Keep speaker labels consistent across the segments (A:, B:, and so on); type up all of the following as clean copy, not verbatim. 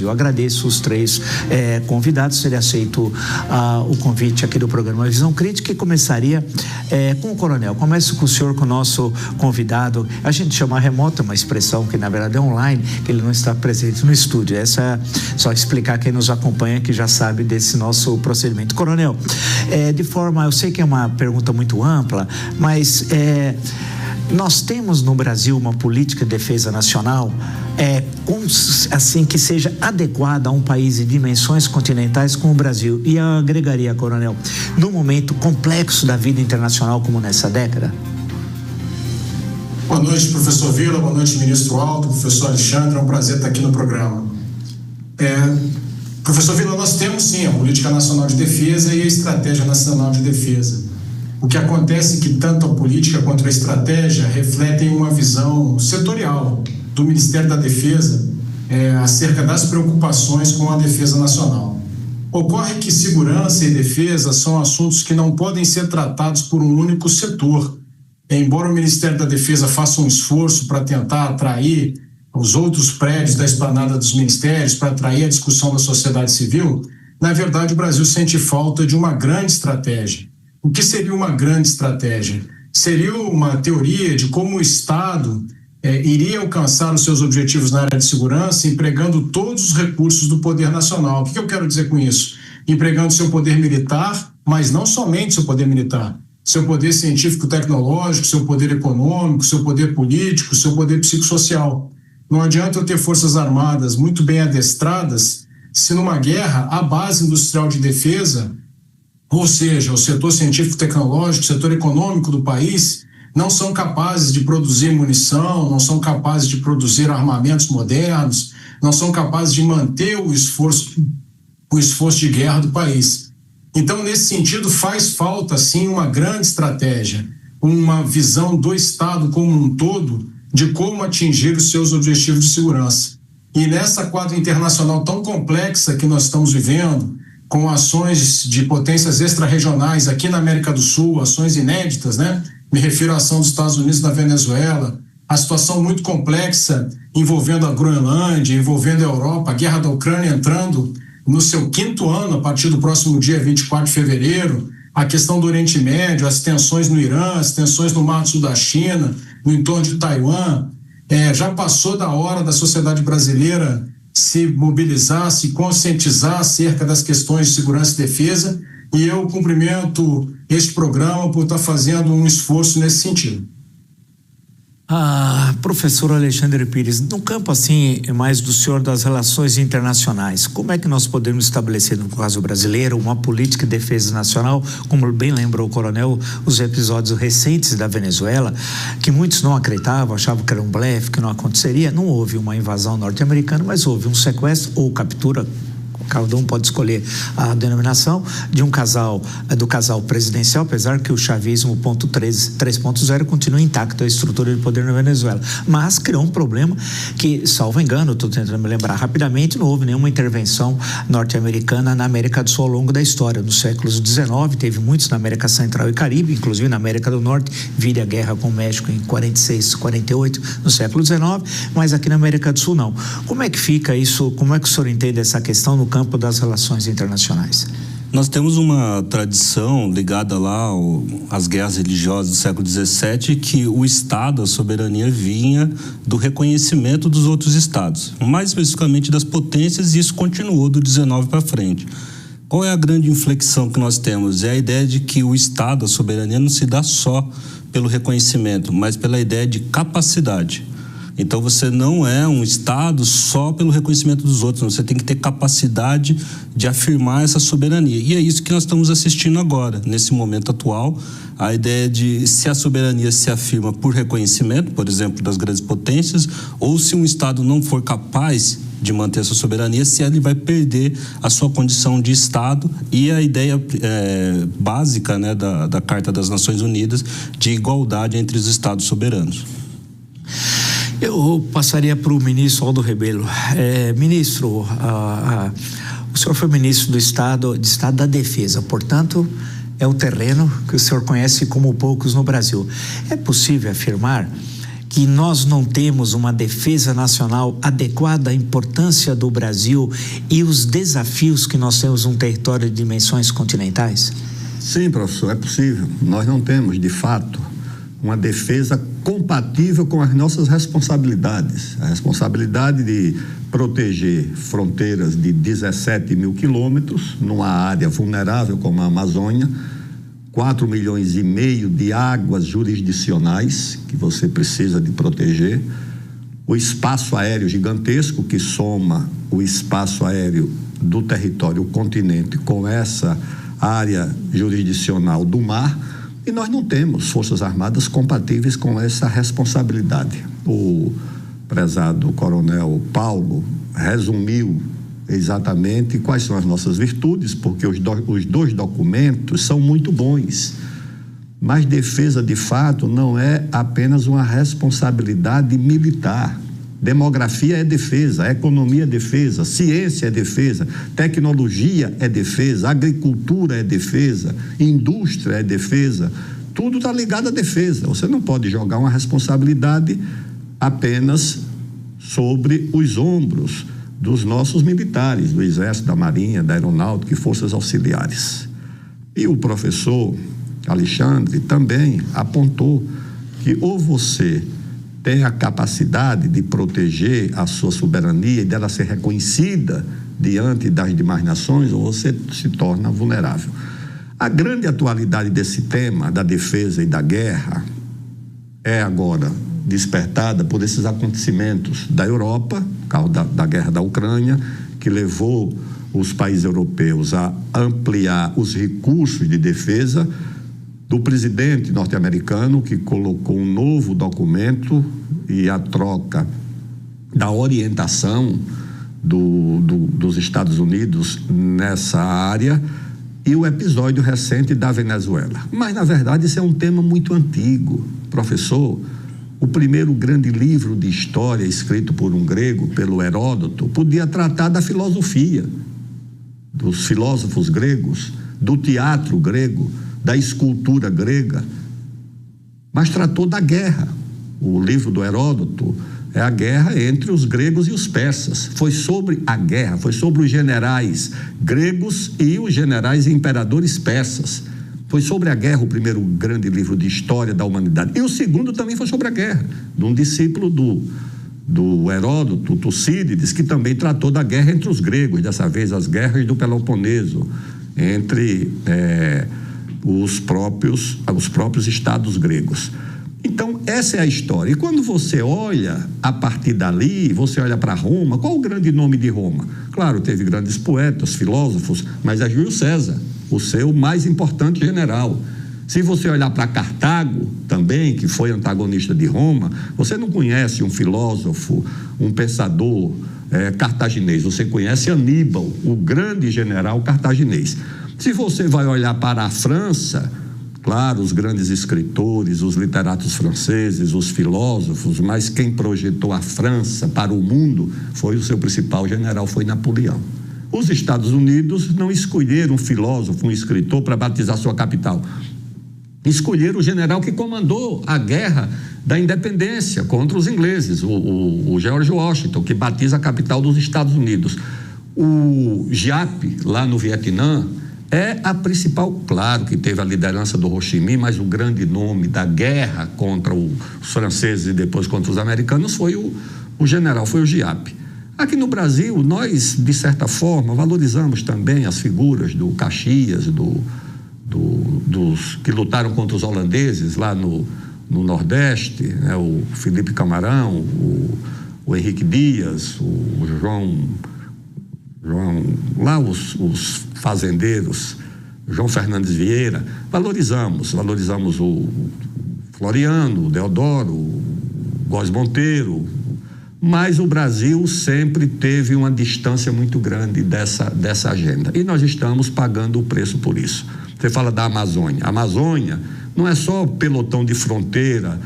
A: Eu agradeço os três convidados terem aceito o convite aqui do programa Visão Crítica, e começaria com o coronel. Começo com o senhor, com o nosso convidado. A gente chama remota, uma expressão que na verdade é online, que ele não está presente no estúdio. Essa é só explicar quem nos acompanha que já sabe desse nosso procedimento. Coronel, eu sei que é uma pergunta muito ampla, mas nós temos no Brasil uma política de defesa nacional assim que seja adequada a um país de dimensões continentais como o Brasil, e eu agregaria, coronel, num momento complexo da vida internacional como nessa década?
B: Boa noite, professor Vila, boa noite, ministro Aldo, professor Alexandre, é um prazer estar aqui no programa. Professor Vila, nós temos sim a Política Nacional de Defesa e a Estratégia Nacional de Defesa. O que acontece é que tanto a política quanto a estratégia refletem uma visão setorial do Ministério da Defesa acerca das preocupações com a defesa nacional. Ocorre que segurança e defesa são assuntos que não podem ser tratados por um único setor. Embora o Ministério da Defesa faça um esforço para tentar atrair os outros prédios da esplanada dos ministérios, para atrair a discussão da sociedade civil, na verdade o Brasil sente falta de uma grande estratégia. O que seria uma grande estratégia? Seria uma teoria de como o Estado iria alcançar os seus objetivos na área de segurança empregando todos os recursos do poder nacional. O que eu quero dizer com isso? Empregando seu poder militar, mas não somente seu poder militar, seu poder científico-tecnológico, seu poder econômico, seu poder político, seu poder psicossocial. Não adianta eu ter forças armadas muito bem adestradas se numa guerra a base industrial de defesa, ou seja, o setor científico-tecnológico, o setor econômico do país, não são capazes de produzir munição, não são capazes de produzir armamentos modernos, não são capazes de manter o esforço de guerra do país. Então, nesse sentido, faz falta, sim, uma grande estratégia, uma visão do Estado como um todo de como atingir os seus objetivos de segurança. E nessa quadra internacional tão complexa que nós estamos vivendo, com ações de potências extra-regionais aqui na América do Sul, ações inéditas, né? Me refiro à ação dos Estados Unidos na Venezuela, a situação muito complexa envolvendo a Groenlândia, envolvendo a Europa, a guerra da Ucrânia entrando no seu 5º ano, a partir do próximo dia 24 de fevereiro, a questão do Oriente Médio, as tensões no Irã, as tensões no Mar do Sul da China, no entorno de Taiwan. Já passou da hora da sociedade brasileira se mobilizar, se conscientizar acerca das questões de segurança e defesa, e eu cumprimento este programa por estar fazendo um esforço nesse sentido.
A: Professor Alexandre Pires, no campo assim, mais do senhor das relações internacionais, como é que nós podemos estabelecer, no caso brasileiro, uma política de defesa nacional, como bem lembrou o coronel, os episódios recentes da Venezuela, que muitos não acreditavam, achavam que era um blefe, que não aconteceria. Não houve uma invasão norte-americana, mas houve um sequestro ou captura, cada um pode escolher a denominação, de um casal, do casal presidencial, apesar que o chavismo 3.0 continua intacto, a estrutura de poder na Venezuela, mas criou um problema que, salvo engano, estou tentando me lembrar rapidamente, não houve nenhuma intervenção norte-americana na América do Sul ao longo da história. No século XIX teve muitos na América Central e Caribe, inclusive na América do Norte, vira a guerra com o México em 46, 48, no século XIX, mas aqui na América do Sul não. Como é que fica isso, como é que o senhor entende essa questão no campo das relações internacionais?
C: Nós temos uma tradição ligada lá às guerras religiosas do século XVII, que o Estado, a soberania, vinha do reconhecimento dos outros Estados, mais especificamente das potências, e isso continuou do XIX para frente. Qual é a grande inflexão que nós temos? É a ideia de que o Estado, a soberania, não se dá só pelo reconhecimento, mas pela ideia de capacidade. Então, você não é um Estado só pelo reconhecimento dos outros, você tem que ter capacidade de afirmar essa soberania. E é isso que nós estamos assistindo agora, nesse momento atual, a ideia de se a soberania se afirma por reconhecimento, por exemplo, das grandes potências, ou se um Estado não for capaz de manter essa soberania, se ele vai perder a sua condição de Estado, e a ideia básica, né, da Carta das Nações Unidas de igualdade entre os Estados soberanos.
A: Eu passaria para o ministro Aldo Rebelo. Ministro, o senhor foi ministro do Estado da Defesa, portanto, é o terreno que o senhor conhece como poucos no Brasil. É possível afirmar que nós não temos uma defesa nacional adequada à importância do Brasil e os desafios que nós temos num território de dimensões continentais?
D: Sim, professor, é possível. Nós não temos, de fato, uma defesa compatível com as nossas responsabilidades. A responsabilidade de proteger fronteiras de 17 mil quilômetros numa área vulnerável como a Amazônia, 4,5 milhões de águas jurisdicionais que você precisa de proteger, o espaço aéreo gigantesco que soma o espaço aéreo do território, o continente, com essa área jurisdicional do mar, e nós não temos forças armadas compatíveis com essa responsabilidade. O prezado coronel Paulo resumiu exatamente quais são as nossas virtudes, porque os dois documentos são muito bons. Mas defesa, de fato, não é apenas uma responsabilidade militar. Demografia é defesa, economia é defesa, ciência é defesa, tecnologia é defesa, agricultura é defesa, indústria é defesa. Tudo está ligado à defesa. Você não pode jogar uma responsabilidade apenas sobre os ombros dos nossos militares, do Exército, da Marinha, da Aeronáutica e Forças Auxiliares. E o professor Alexandre também apontou que ou você tem a capacidade de proteger a sua soberania e dela ser reconhecida diante das demais nações, ou você se torna vulnerável. A grande atualidade desse tema, da defesa e da guerra, é agora despertada por esses acontecimentos da Europa, por causa da guerra da Ucrânia, que levou os países europeus a ampliar os recursos de defesa, do presidente norte-americano, que colocou um novo documento e a troca da orientação dos Estados Unidos nessa área, e o episódio recente da Venezuela. Mas, na verdade, isso é um tema muito antigo. Professor, o primeiro grande livro de história escrito por um grego, pelo Heródoto, podia tratar da filosofia, dos filósofos gregos, do teatro grego, da escultura grega, mas tratou da guerra. O livro do Heródoto é a guerra entre os gregos e os persas. Foi sobre a guerra, foi sobre os generais gregos e os generais e imperadores persas. Foi sobre a guerra o primeiro grande livro de história da humanidade. E o segundo também foi sobre a guerra, de um discípulo do Heródoto, Tucídides, que também tratou da guerra entre os gregos, dessa vez as guerras do Peloponeso, entre os próprios estados gregos. Então, essa é a história. E quando você olha a partir dali, você olha para Roma, qual o grande nome de Roma? Claro, teve grandes poetas, filósofos, mas é Júlio César, o seu mais importante general. Se você olhar para Cartago também, que foi antagonista de Roma, você não conhece um filósofo, um pensador cartaginês, você conhece Aníbal, o grande general cartaginês. Se você vai olhar para a França, claro, os grandes escritores, os literatos franceses, os filósofos, mas quem projetou a França para o mundo foi o seu principal general, foi Napoleão. Os Estados Unidos não escolheram um filósofo, um escritor para batizar sua capital. Escolheram o general que comandou a guerra da independência contra os ingleses, o George Washington, que batiza a capital dos Estados Unidos. O Giap, lá no Vietnã, é a principal, claro que teve a liderança do Ho Chi Minh, mas o grande nome da guerra contra os franceses e depois contra os americanos foi o general, foi o Giap. Aqui no Brasil, nós, de certa forma, valorizamos também as figuras do Caxias, dos que lutaram contra os holandeses lá no Nordeste, né? O Felipe Camarão, o Henrique Dias, o João lá os fazendeiros, João Fernandes Vieira, valorizamos o Floriano, o Deodoro, o Góes Monteiro, mas o Brasil sempre teve uma distância muito grande dessa agenda, e nós estamos pagando o preço por isso. Você fala da Amazônia. A Amazônia não é só pelotão de fronteira,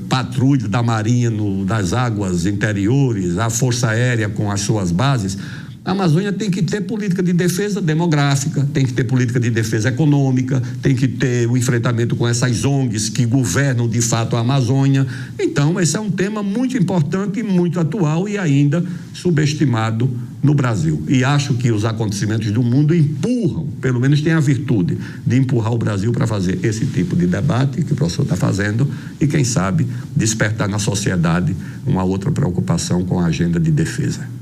D: patrulha da Marinha nas águas interiores, a Força Aérea com as suas bases. A Amazônia tem que ter política de defesa demográfica, tem que ter política de defesa econômica, tem que ter o enfrentamento com essas ONGs que governam de fato a Amazônia. Então, esse é um tema muito importante, muito atual e ainda subestimado no Brasil. E acho que os acontecimentos do mundo empurram, pelo menos tem a virtude de empurrar o Brasil para fazer esse tipo de debate que o professor está fazendo e, quem sabe, despertar na sociedade uma outra preocupação com a agenda de defesa.